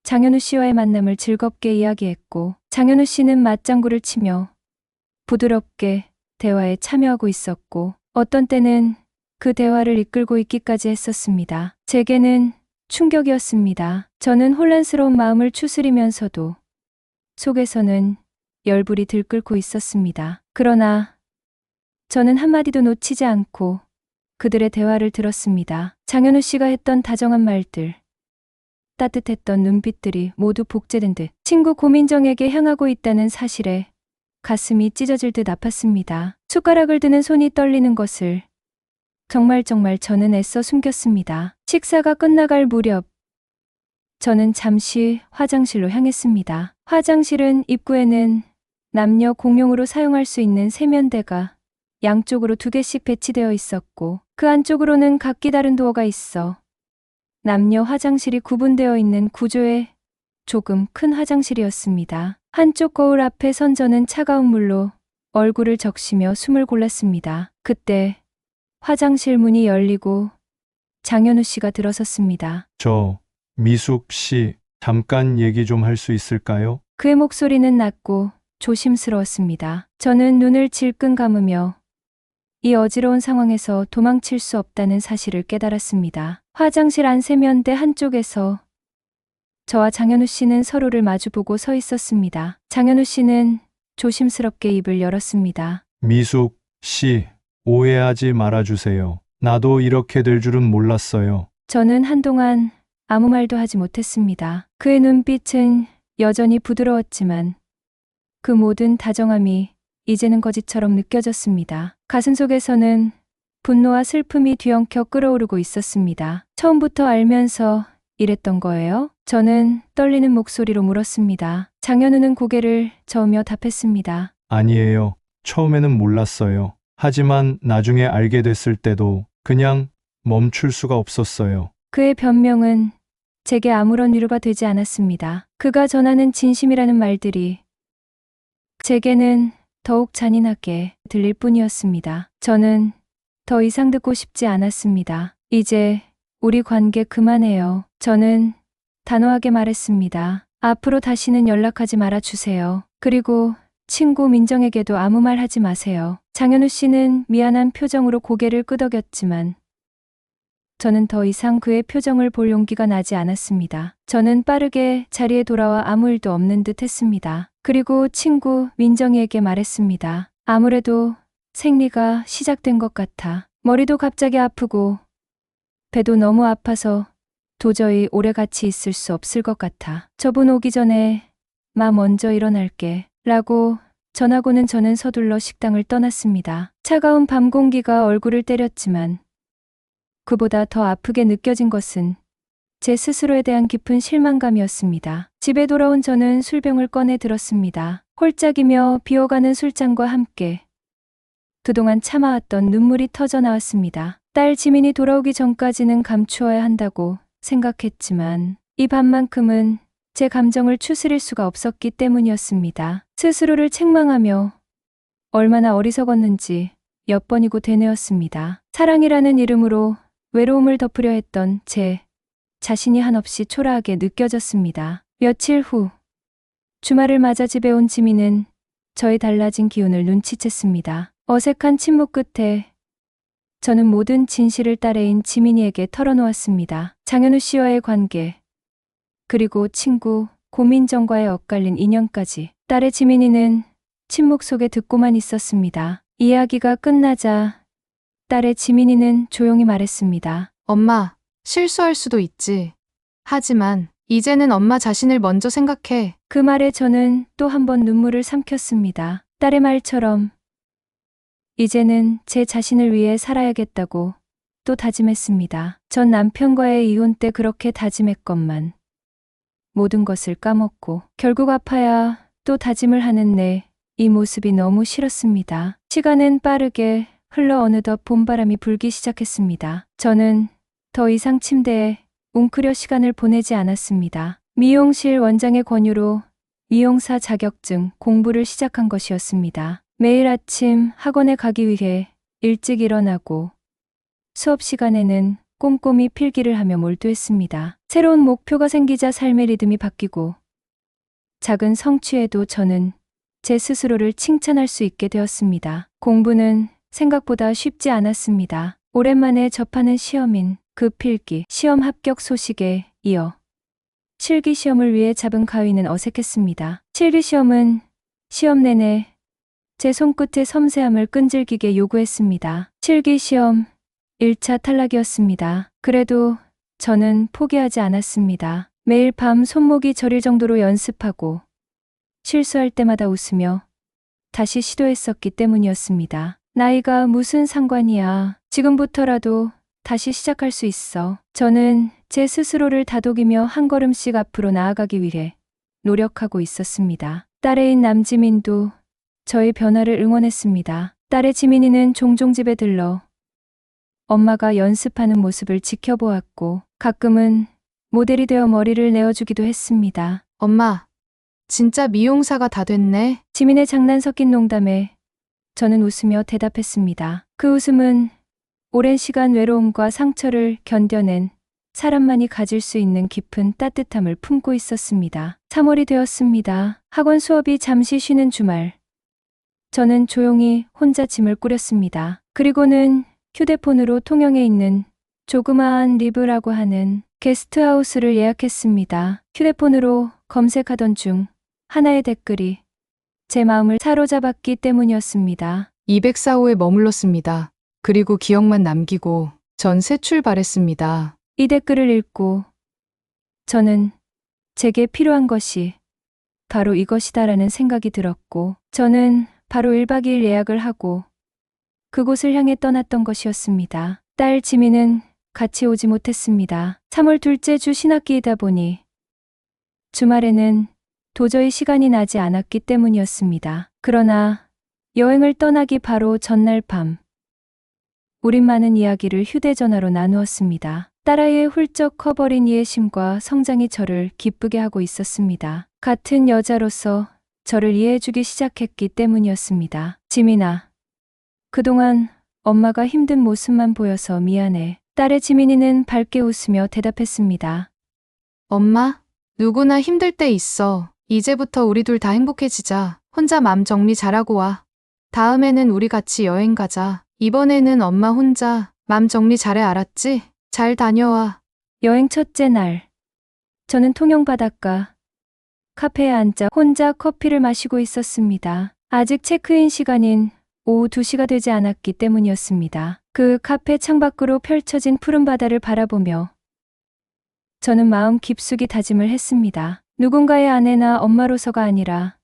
장현우 씨와의 만남을 즐겁게 이야기했고 장현우 씨는 맞장구를 치며 부드럽게 대화에 참여하고 있었고 어떤 때는 그 대화를 이끌고 있기까지 했었습니다. 제게는 충격이었습니다. 저는 혼란스러운 마음을 추스리면서도 속에서는 열불이 들끓고 있었습니다. 그러나 저는 한마디도 놓치지 않고 그들의 대화를 들었습니다. 장현우 씨가 했던 다정한 말들, 따뜻했던 눈빛들이 모두 복제된 듯 친구 고민정에게 향하고 있다는 사실에 가슴이 찢어질 듯 아팠습니다. 숟가락을 드는 손이 떨리는 것을 정말 저는 애써 숨겼습니다. 식사가 끝나갈 무렵 저는 잠시 화장실로 향했습니다. 화장실은 입구에는 남녀 공용으로 사용할 수 있는 세면대가 양쪽으로 2개씩 배치되어 있었고 그 안쪽으로는 각기 다른 도어가 있어 남녀 화장실이 구분되어 있는 구조의 조금 큰 화장실이었습니다. 한쪽 거울 앞에 선 저는 차가운 물로 얼굴을 적시며 숨을 골랐습니다. 그때 화장실 문이 열리고 장현우 씨가 들어섰습니다. 저 미숙 씨, 잠깐 얘기 좀 할 수 있을까요? 그의 목소리는 낮고 조심스러웠습니다. 저는 눈을 질끈 감으며 이 어지러운 상황에서 도망칠 수 없다는 사실을 깨달았습니다. 화장실 안 세면대 한쪽에서 저와 장현우 씨는 서로를 마주보고 서 있었습니다. 장현우 씨는 조심스럽게 입을 열었습니다. 미숙 씨, 오해하지 말아주세요. 나도 이렇게 될 줄은 몰랐어요. 저는 한동안 아무 말도 하지 못했습니다. 그의 눈빛은 여전히 부드러웠지만 그 모든 다정함이 이제는 거짓처럼 느껴졌습니다. 가슴속에서는 분노와 슬픔이 뒤엉켜 끓어오르고 있었습니다. 처음부터 알면서 이랬던 거예요? 저는 떨리는 목소리로 물었습니다. 장현우는 고개를 저으며 답했습니다. 아니에요. 처음에는 몰랐어요. 하지만 나중에 알게 됐을 때도 그냥 멈출 수가 없었어요. 그의 변명은 제게 아무런 위로가 되지 않았습니다. 그가 전하는 진심이라는 말들이 제게는 더욱 잔인하게 들릴 뿐이었습니다. 저는 더 이상 듣고 싶지 않았습니다. 이제 우리 관계 그만해요. 저는 단호하게 말했습니다. 앞으로 다시는 연락하지 말아주세요. 그리고 친구 민정에게도 아무 말 하지 마세요. 장현우 씨는 미안한 표정으로 고개를 끄덕였지만 저는 더 이상 그의 표정을 볼 용기가 나지 않았습니다. 저는 빠르게 자리에 돌아와 아무 일도 없는 듯 했습니다. 그리고 친구 민정이에게 말했습니다. 아무래도 생리가 시작된 것 같아. 머리도 갑자기 아프고 배도 너무 아파서 도저히 오래 같이 있을 수 없을 것 같아. 저분 오기 전에 마 먼저 일어날게. 라고 전하고는 저는 서둘러 식당을 떠났습니다. 차가운 밤 공기가 얼굴을 때렸지만 그보다 더 아프게 느껴진 것은 제 스스로에 대한 깊은 실망감이었습니다. 집에 돌아온 저는 술병을 꺼내 들었습니다. 홀짝이며 비어가는 술잔과 함께 그동안 참아왔던 눈물이 터져 나왔습니다. 딸 지민이 돌아오기 전까지는 감추어야 한다고 생각했지만 이 밤만큼은 제 감정을 추스릴 수가 없었기 때문이었습니다. 스스로를 책망하며 얼마나 어리석었는지 몇 번이고 되뇌었습니다. 사랑이라는 이름으로 외로움을 덮으려 했던 제 자신이 한없이 초라하게 느껴졌습니다. 며칠 후 주말을 맞아 집에 온 지민은 저의 달라진 기운을 눈치챘습니다. 어색한 침묵 끝에 저는 모든 진실을 딸애인 지민이에게 털어놓았습니다. 장현우 씨와의 관계, 그리고 친구 고민정과의 엇갈린 인연까지. 딸의 지민이는 침묵 속에 듣고만 있었습니다. 이야기가 끝나자 딸의 지민이는 조용히 말했습니다. 엄마, 실수할 수도 있지. 하지만 이제는 엄마 자신을 먼저 생각해. 그 말에 저는 또 한 번 눈물을 삼켰습니다. 딸의 말처럼 이제는 제 자신을 위해 살아야겠다고 또 다짐했습니다. 전 남편과의 이혼 때 그렇게 다짐했건만 모든 것을 까먹고 결국 아파야 또 다짐을 하는 이 모습이 너무 싫었습니다. 시간은 빠르게 흘러 어느덧 봄바람이 불기 시작했습니다. 저는 더 이상 침대에 웅크려 시간을 보내지 않았습니다. 미용실 원장의 권유로 미용사 자격증 공부를 시작한 것이었습니다. 매일 아침 학원에 가기 위해 일찍 일어나고 수업 시간에는 꼼꼼히 필기를 하며 몰두했습니다. 새로운 목표가 생기자 삶의 리듬이 바뀌고 작은 성취에도 저는 제 스스로를 칭찬할 수 있게 되었습니다. 공부는 생각보다 쉽지 않았습니다. 오랜만에 접하는 시험인 그 필기, 시험 합격 소식에 이어 실기 시험을 위해 잡은 가위는 어색했습니다. 실기 시험은 시험 내내 제 손끝의 섬세함을 끈질기게 요구했습니다. 실기 시험 1차 탈락이었습니다. 그래도 저는 포기하지 않았습니다. 매일 밤 손목이 저릴 정도로 연습하고 실수할 때마다 웃으며 다시 시도했었기 때문이었습니다. 나이가 무슨 상관이야. 지금부터라도 다시 시작할 수 있어. 저는 제 스스로를 다독이며 한 걸음씩 앞으로 나아가기 위해 노력하고 있었습니다. 딸애인 남지민도 저의 변화를 응원했습니다. 딸의 지민이는 종종 집에 들러 엄마가 연습하는 모습을 지켜보았고 가끔은 모델이 되어 머리를 내어주기도 했습니다. 엄마, 진짜 미용사가 다 됐네. 지민의 장난 섞인 농담에 저는 웃으며 대답했습니다. 그 웃음은 오랜 시간 외로움과 상처를 견뎌낸 사람만이 가질 수 있는 깊은 따뜻함을 품고 있었습니다. 3월이 되었습니다. 학원 수업이 잠시 쉬는 주말. 저는 조용히 혼자 짐을 꾸렸습니다. 그리고는 휴대폰으로 통영에 있는 조그마한 리브라고 하는 게스트하우스를 예약했습니다. 휴대폰으로 검색하던 중 하나의 댓글이 제 마음을 사로잡았기 때문이었습니다. 204호에 머물렀습니다. 그리고 기억만 남기고 전 새 출발했습니다. 이 댓글을 읽고 저는 제게 필요한 것이 바로 이것이다라는 생각이 들었고, 저는 바로 1박 2일 예약을 하고 그곳을 향해 떠났던 것이었습니다. 딸 지민은 같이 오지 못했습니다. 3월 둘째 주 신학기이다 보니 주말에는 도저히 시간이 나지 않았기 때문이었습니다. 그러나 여행을 떠나기 바로 전날 밤, 우린 많은 이야기를 휴대전화로 나누었습니다. 딸아이의 훌쩍 커버린 이해심과 성장이 저를 기쁘게 하고 있었습니다. 같은 여자로서 저를 이해해주기 시작했기 때문이었습니다. 지민아, 그동안 엄마가 힘든 모습만 보여서 미안해. 딸의 지민이는 밝게 웃으며 대답했습니다. 엄마, 누구나 힘들 때 있어. 이제부터 우리 둘 다 행복해지자. 혼자 맘 정리 잘하고 와. 다음에는 우리 같이 여행 가자. 이번에는 엄마 혼자 맘 정리 잘해, 알았지? 잘 다녀와. 여행 첫째 날, 저는 통영 바닷가 카페에 앉아 혼자 커피를 마시고 있었습니다. 아직 체크인 시간인 오후 2시가 되지 않았기 때문이었습니다. 그 카페 창밖으로 펼쳐진 푸른 바다를 바라보며 저는 마음 깊숙이 다짐을 했습니다. 누군가의 아내나 엄마로서가 아니라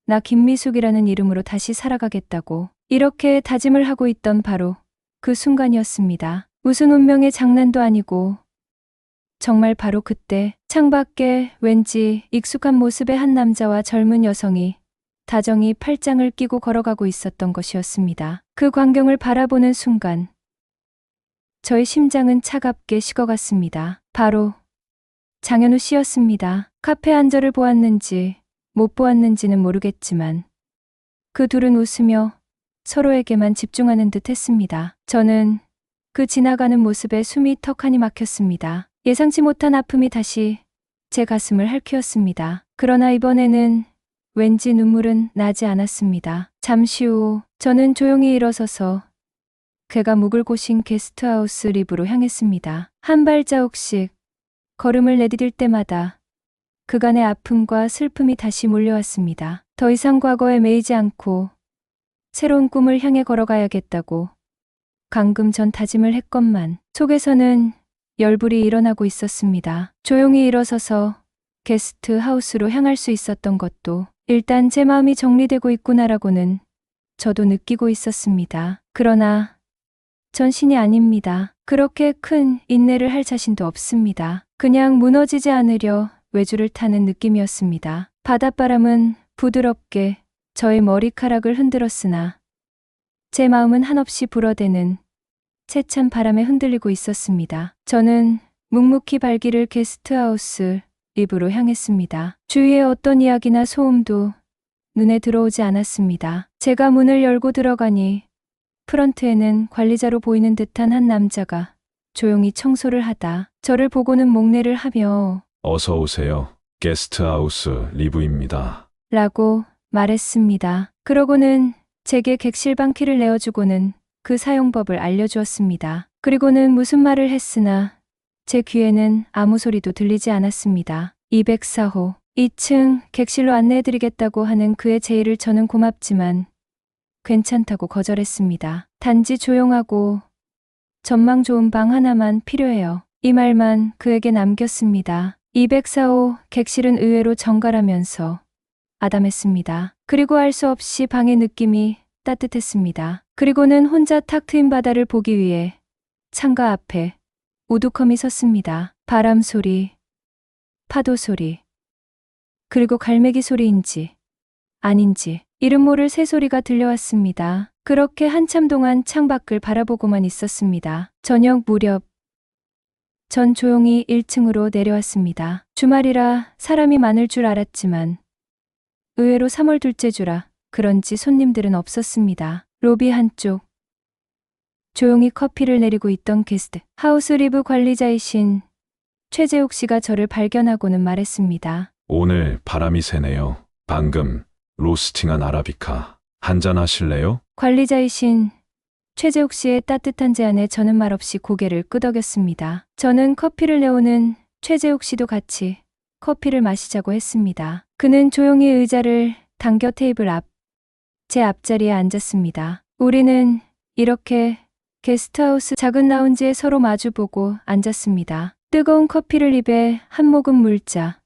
나 김미숙이라는 이름으로 다시 살아가겠다고. 이렇게 다짐을 하고 있던 바로 그 순간이었습니다. 무슨 운명의 장난도 아니고 정말 바로 그때 창밖에 왠지 익숙한 모습의 한 남자와 젊은 여성이 다정히 팔짱을 끼고 걸어가고 있었던 것이었습니다. 그 광경을 바라보는 순간 저의 심장은 차갑게 식어갔습니다. 바로 장현우 씨였습니다. 카페 안저를 보았는지 못 보았는지는 모르겠지만 그 둘은 웃으며 서로에게만 집중하는 듯 했습니다. 저는 그 지나가는 모습에 숨이 턱하니 막혔습니다. 예상치 못한 아픔이 다시 제 가슴을 핥히었습니다. 그러나 이번에는 왠지 눈물은 나지 않았습니다. 잠시 후 저는 조용히 일어서서 그가 묵을 곳인 게스트하우스 립으로 향했습니다. 한 발자국씩 걸음을 내디딜 때마다 그간의 아픔과 슬픔이 다시 몰려왔습니다. 더 이상 과거에 매이지 않고 새로운 꿈을 향해 걸어가야겠다고 방금 전 다짐을 했건만 속에서는 열불이 일어나고 있었습니다. 조용히 일어서서 게스트 하우스로 향할 수 있었던 것도 일단 제 마음이 정리되고 있구나라고는 저도 느끼고 있었습니다. 그러나 전 신이 아닙니다. 그렇게 큰 인내를 할 자신도 없습니다. 그냥 무너지지 않으려 외주를 타는 느낌이었습니다. 바닷바람은 부드럽게 저의 머리카락을 흔들었으나 제 마음은 한없이 불어대는 세찬 바람에 흔들리고 있었습니다. 저는 묵묵히 발길을 게스트하우스 립으로 향했습니다. 주위에 어떤 이야기나 소음도 눈에 들어오지 않았습니다. 제가 문을 열고 들어가니 프런트에는 관리자로 보이는 듯한 한 남자가 조용히 청소를 하다 저를 보고는 목례를 하며 어서 오세요. 게스트하우스 리브입니다. 라고 말했습니다. 그러고는 제게 객실방 키를 내어주고는 그 사용법을 알려주었습니다. 그리고는 무슨 말을 했으나 제 귀에는 아무 소리도 들리지 않았습니다. 204호 2층 객실로 안내해드리겠다고 하는 그의 제의를 저는 고맙지만 괜찮다고 거절했습니다. 단지 조용하고 전망 좋은 방 하나만 필요해요. 이 말만 그에게 남겼습니다. 204호 객실은 의외로 정갈하면서 아담했습니다. 그리고 알 수 없이 방의 느낌이 따뜻했습니다. 그리고는 혼자 탁 트인 바다를 보기 위해 창가 앞에 우두커미 섰습니다. 바람 소리, 파도 소리, 그리고 갈매기 소리인지 아닌지 이름 모를 새소리가 들려왔습니다. 그렇게 한참 동안 창밖을 바라보고만 있었습니다. 저녁 무렵 전 조용히 1층으로 내려왔습니다. 주말이라 사람이 많을 줄 알았지만 의외로 3월 둘째 주라 그런지 손님들은 없었습니다. 로비 한쪽 조용히 커피를 내리고 있던 게스트 하우스 리브 관리자이신 최재욱 씨가 저를 발견하고는 말했습니다. 오늘 바람이 세네요. 방금 로스팅한 아라비카 한잔 하실래요? 관리자이신 최재욱 씨의 따뜻한 제안에 저는 말없이 고개를 끄덕였습니다. 저는 커피를 내오는 최재욱 씨도 같이 커피를 마시자고 했습니다. 그는 조용히 의자를 당겨 테이블 앞 제 앞자리에 앉았습니다. 우리는 이렇게 게스트하우스 작은 라운지에 서로 마주보고 앉았습니다. 뜨거운 커피를 입에 한 모금 물자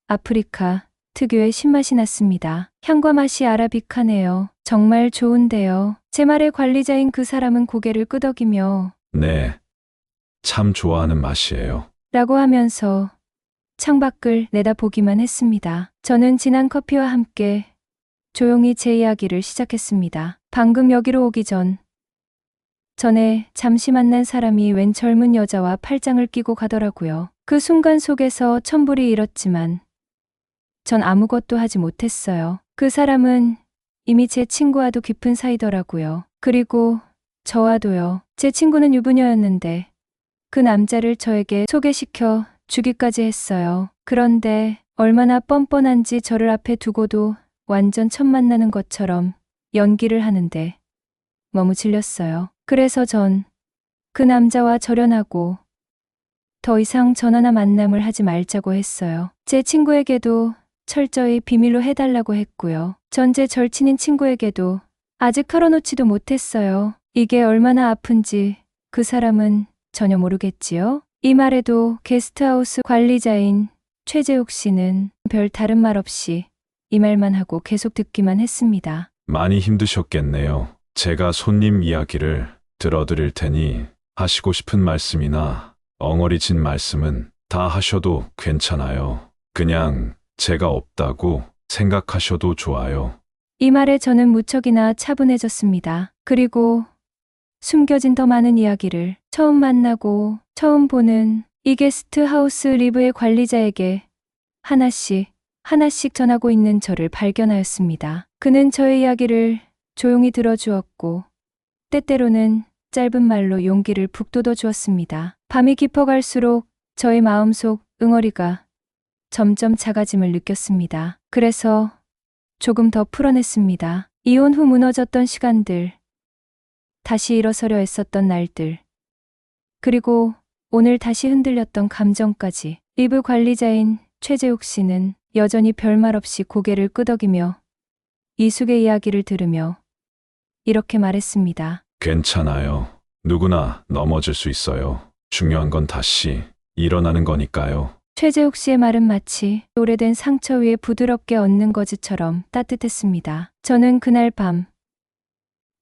아프리카 특유의 신맛이 났습니다. 향과 맛이 아라비카네요. 정말 좋은데요. 제 말에 관리자인 그 사람은 고개를 끄덕이며 네. 참 좋아하는 맛이에요. 라고 하면서 창밖을 내다보기만 했습니다. 저는 진한 커피와 함께 조용히 제 이야기를 시작했습니다. 방금 여기로 오기 전에 잠시 만난 사람이 웬 젊은 여자와 팔짱을 끼고 가더라고요. 그 순간 속에서 천불이 일었지만 전 아무것도 하지 못했어요. 그 사람은 이미 제 친구와도 깊은 사이더라고요. 그리고 저와도요. 제 친구는 유부녀였는데 그 남자를 저에게 소개시켜 주기까지 했어요. 그런데 얼마나 뻔뻔한지 저를 앞에 두고도 완전 첫 만나는 것처럼 연기를 하는데 너무 질렸어요. 그래서 전 그 남자와 절연하고 더 이상 전화나 만남을 하지 말자고 했어요. 제 친구에게도 철저히 비밀로 해달라고 했고요. 전 제 절친인 친구에게도 아직 털어놓지도 못했어요. 이게 얼마나 아픈지 그 사람은 전혀 모르겠지요. 이 말에도 게스트하우스 관리자인 최재욱 씨는 별 다른 말 없이 이 말만 하고 계속 듣기만 했습니다. 많이 힘드셨겠네요. 제가 손님 이야기를 들어드릴 테니 하시고 싶은 말씀이나 엉어리진 말씀은 다 하셔도 괜찮아요. 그냥 제가 없다고 생각하셔도 좋아요. 이 말에 저는 무척이나 차분해졌습니다. 그리고 숨겨진 더 많은 이야기를 처음 만나고 처음 보는 이 게스트하우스 리브의 관리자에게 하나씩 전하고 있는 저를 발견하였습니다. 그는 저의 이야기를 조용히 들어주었고 때때로는 짧은 말로 용기를 북돋워 주었습니다. 밤이 깊어갈수록 저의 마음속 응어리가 점점 작아짐을 느꼈습니다. 그래서 조금 더 풀어냈습니다. 이혼 후 무너졌던 시간들, 다시 일어서려 애썼던 날들, 그리고 오늘 다시 흔들렸던 감정까지. 리브 관리자인 최재욱 씨는 여전히 별말 없이 고개를 끄덕이며 이숙의 이야기를 들으며 이렇게 말했습니다. 괜찮아요. 누구나 넘어질 수 있어요. 중요한 건 다시 일어나는 거니까요. 최재욱 씨의 말은 마치 오래된 상처 위에 부드럽게 얹는 거즈처럼 따뜻했습니다. 저는 그날 밤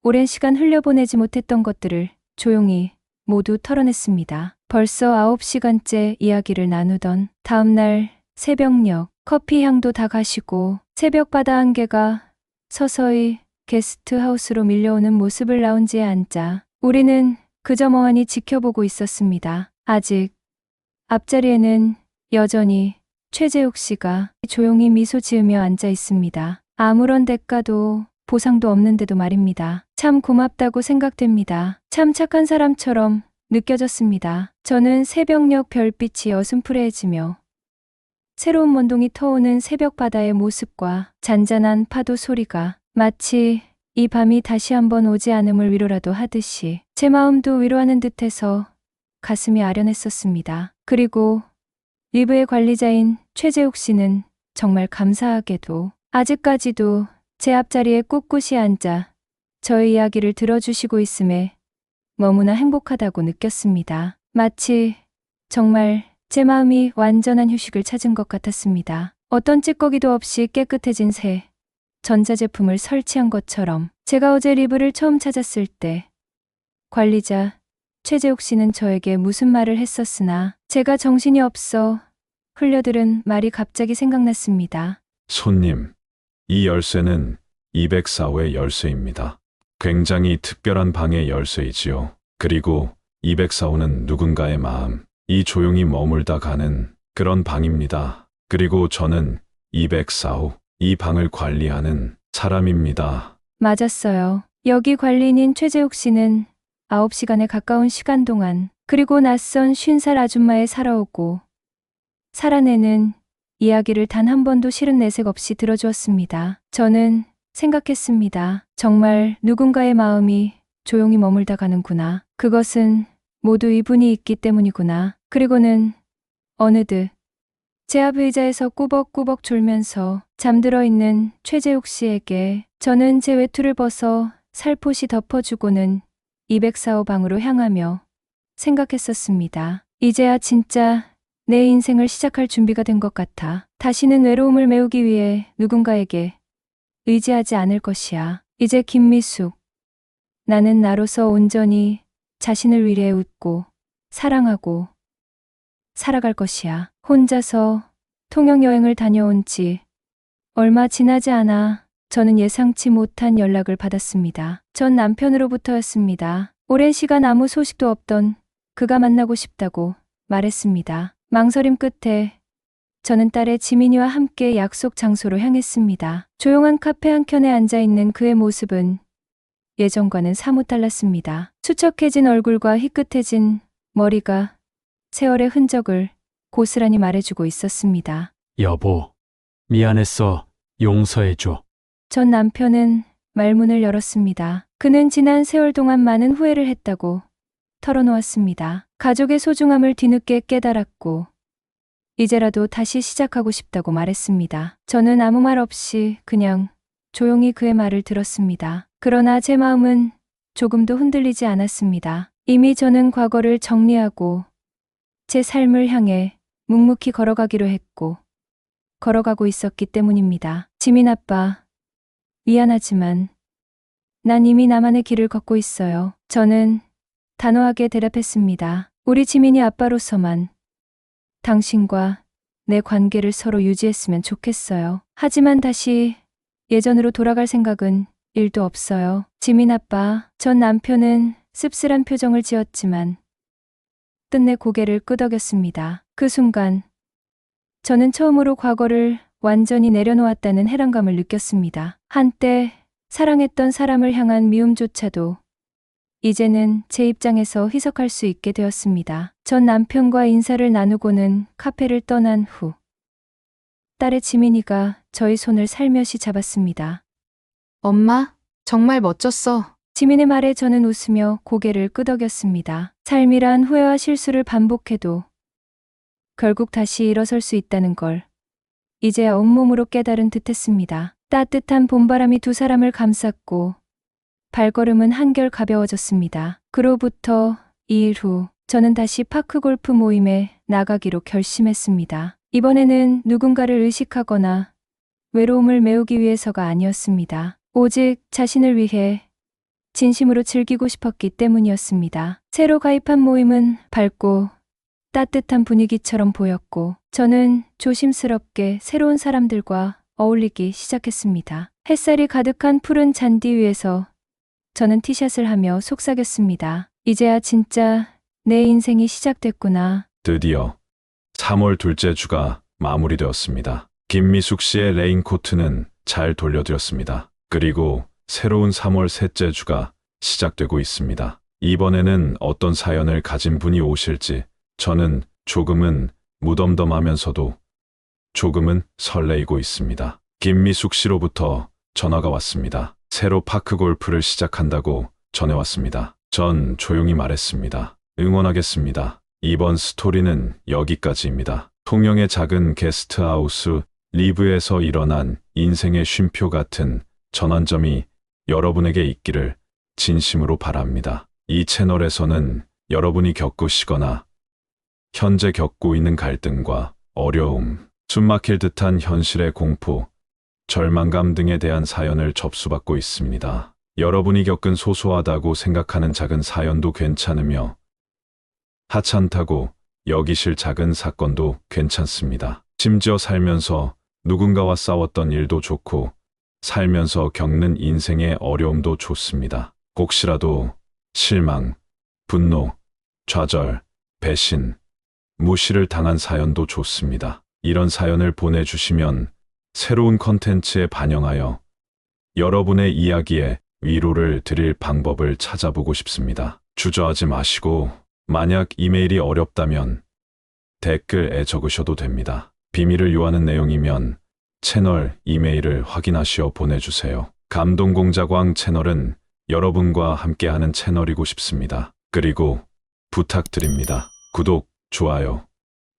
오랜 시간 흘려보내지 못했던 것들을 조용히 모두 털어냈습니다. 벌써 9시간째 이야기를 나누던 다음날 새벽녘, 커피 향도 다 가시고 새벽 바다 안개가 서서히 게스트하우스로 밀려오는 모습을 라운지에 앉자 우리는 그저 멍하니 지켜보고 있었습니다. 아직 앞자리에는 여전히 최재욱 씨가 조용히 미소 지으며 앉아 있습니다. 아무런 대가도 보상도 없는데도 말입니다. 참 고맙다고 생각됩니다. 참 착한 사람처럼 느껴졌습니다. 저는 새벽녘 별빛이 어슴푸레해지며 새로운 먼동이 터오는 새벽 바다의 모습과 잔잔한 파도 소리가 마치 이 밤이 다시 한번 오지 않음을 위로라도 하듯이 제 마음도 위로하는 듯해서 가슴이 아련했었습니다. 그리고 리브의 관리자인 최재욱 씨는 정말 감사하게도 아직까지도 제 앞자리에 꿋꿋이 앉아 저의 이야기를 들어주시고 있음에 너무나 행복하다고 느꼈습니다. 마치 정말 제 마음이 완전한 휴식을 찾은 것 같았습니다. 어떤 찌꺼기도 없이 깨끗해진 새 전자제품을 설치한 것처럼. 제가 어제 리브를 처음 찾았을 때 관리자 최재욱 씨는 저에게 무슨 말을 했었으나 제가 정신이 없어 흘려들은 말이 갑자기 생각났습니다. 손님, 이 열쇠는 204호의 열쇠입니다. 굉장히 특별한 방의 열쇠이지요. 그리고 204호는 누군가의 마음, 이 조용히 머물다 가는 그런 방입니다. 그리고 저는 204호, 이 방을 관리하는 사람입니다. 맞았어요. 여기 관리인인 최재욱 씨는 9시간에 가까운 시간 동안 그리고 낯선 50살 아줌마의 살아오고 살아내는 이야기를 단 한 번도 싫은 내색 없이 들어주었습니다. 저는 생각했습니다. 정말 누군가의 마음이 조용히 머물다 가는구나. 그것은 모두 이분이 있기 때문이구나. 그리고는 어느덧 제 앞 의자에서 꾸벅꾸벅 졸면서 잠들어 있는 최재욱 씨에게 저는 제 외투를 벗어 살포시 덮어주고는 204호 방으로 향하며 생각했었습니다. 이제야 진짜 내 인생을 시작할 준비가 된 것 같아. 다시는 외로움을 메우기 위해 누군가에게 의지하지 않을 것이야. 이제 김미숙. 나는 나로서 온전히 자신을 위해 웃고 사랑하고 살아갈 것이야. 혼자서 통영 여행을 다녀온 지 얼마 지나지 않아 저는 예상치 못한 연락을 받았습니다. 전 남편으로부터였습니다. 오랜 시간 아무 소식도 없던 그가 만나고 싶다고 말했습니다. 망설임 끝에 저는 딸의 지민이와 함께 약속 장소로 향했습니다. 조용한 카페 한켠에 앉아있는 그의 모습은 예전과는 사뭇 달랐습니다. 수척해진 얼굴과 희끗해진 머리가 세월의 흔적을 고스란히 말해주고 있었습니다. 여보, 미안했어. 용서해줘. 전 남편은 말문을 열었습니다. 그는 지난 세월 동안 많은 후회를 했다고 털어놓았습니다. 가족의 소중함을 뒤늦게 깨달았고 이제라도 다시 시작하고 싶다고 말했습니다. 저는 아무 말 없이 그냥 조용히 그의 말을 들었습니다. 그러나 제 마음은 조금도 흔들리지 않았습니다. 이미 저는 과거를 정리하고 제 삶을 향해 묵묵히 걸어가기로 했고 걸어가고 있었기 때문입니다. 지민 아빠, 미안하지만 난 이미 나만의 길을 걷고 있어요. 저는 단호하게 대답했습니다. 우리 지민이 아빠로서만 당신과 내 관계를 서로 유지했으면 좋겠어요. 하지만 다시 예전으로 돌아갈 생각은 1도 없어요. 지민 아빠, 전 남편은 씁쓸한 표정을 지었지만 끝내 고개를 끄덕였습니다. 그 순간 저는 처음으로 과거를 완전히 내려놓았다는 해방감을 느꼈습니다. 한때 사랑했던 사람을 향한 미움조차도 이제는 제 입장에서 희석할 수 있게 되었습니다. 전 남편과 인사를 나누고는 카페를 떠난 후 딸의 지민이가 저희 손을 살며시 잡았습니다. 엄마, 정말 멋졌어. 지민의 말에 저는 웃으며 고개를 끄덕였습니다. 삶이란 후회와 실수를 반복해도 결국 다시 일어설 수 있다는 걸 이제야 온몸으로 깨달은 듯했습니다. 따뜻한 봄바람이 두 사람을 감쌌고 발걸음은 한결 가벼워졌습니다. 그로부터 2일 후 저는 다시 파크골프 모임에 나가기로 결심했습니다. 이번에는 누군가를 의식하거나 외로움을 메우기 위해서가 아니었습니다. 오직 자신을 위해 진심으로 즐기고 싶었기 때문이었습니다. 새로 가입한 모임은 밝고 따뜻한 분위기처럼 보였고 저는 조심스럽게 새로운 사람들과 어울리기 시작했습니다. 햇살이 가득한 푸른 잔디 위에서 저는 티샷을 하며 속삭였습니다. 이제야 진짜 내 인생이 시작됐구나. 드디어 3월 둘째 주가 마무리되었습니다. 김미숙 씨의 레인코트는 잘 돌려드렸습니다. 그리고 새로운 3월 셋째 주가 시작되고 있습니다. 이번에는 어떤 사연을 가진 분이 오실지 저는 조금은 무덤덤하면서도 조금은 설레이고 있습니다. 김미숙 씨로부터 전화가 왔습니다. 새로 파크 골프를 시작한다고 전해왔습니다. 전 조용히 말했습니다. 응원하겠습니다. 이번 스토리는 여기까지입니다. 통영의 작은 게스트하우스 리브에서 일어난 인생의 쉼표 같은 전환점이 여러분에게 있기를 진심으로 바랍니다. 이 채널에서는 여러분이 겪으시거나 현재 겪고 있는 갈등과 어려움, 숨막힐 듯한 현실의 공포, 절망감 등에 대한 사연을 접수받고 있습니다. 여러분이 겪은 소소하다고 생각하는 작은 사연도 괜찮으며 하찮다고 여기실 작은 사건도 괜찮습니다. 심지어 살면서 누군가와 싸웠던 일도 좋고 살면서 겪는 인생의 어려움도 좋습니다. 혹시라도 실망, 분노, 좌절, 배신, 무시를 당한 사연도 좋습니다. 이런 사연을 보내주시면 새로운 컨텐츠에 반영하여 여러분의 이야기에 위로를 드릴 방법을 찾아보고 싶습니다. 주저하지 마시고 만약 이메일이 어렵다면 댓글에 적으셔도 됩니다. 비밀을 요하는 내용이면 채널 이메일을 확인하시어 보내주세요. 감동공자광 채널은 여러분과 함께하는 채널이고 싶습니다. 그리고 부탁드립니다. 구독, 좋아요,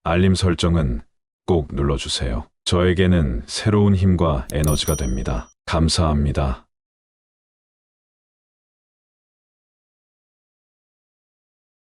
알림 설정은 꼭 눌러주세요. 저에게는 새로운 힘과 에너지가 됩니다. 감사합니다.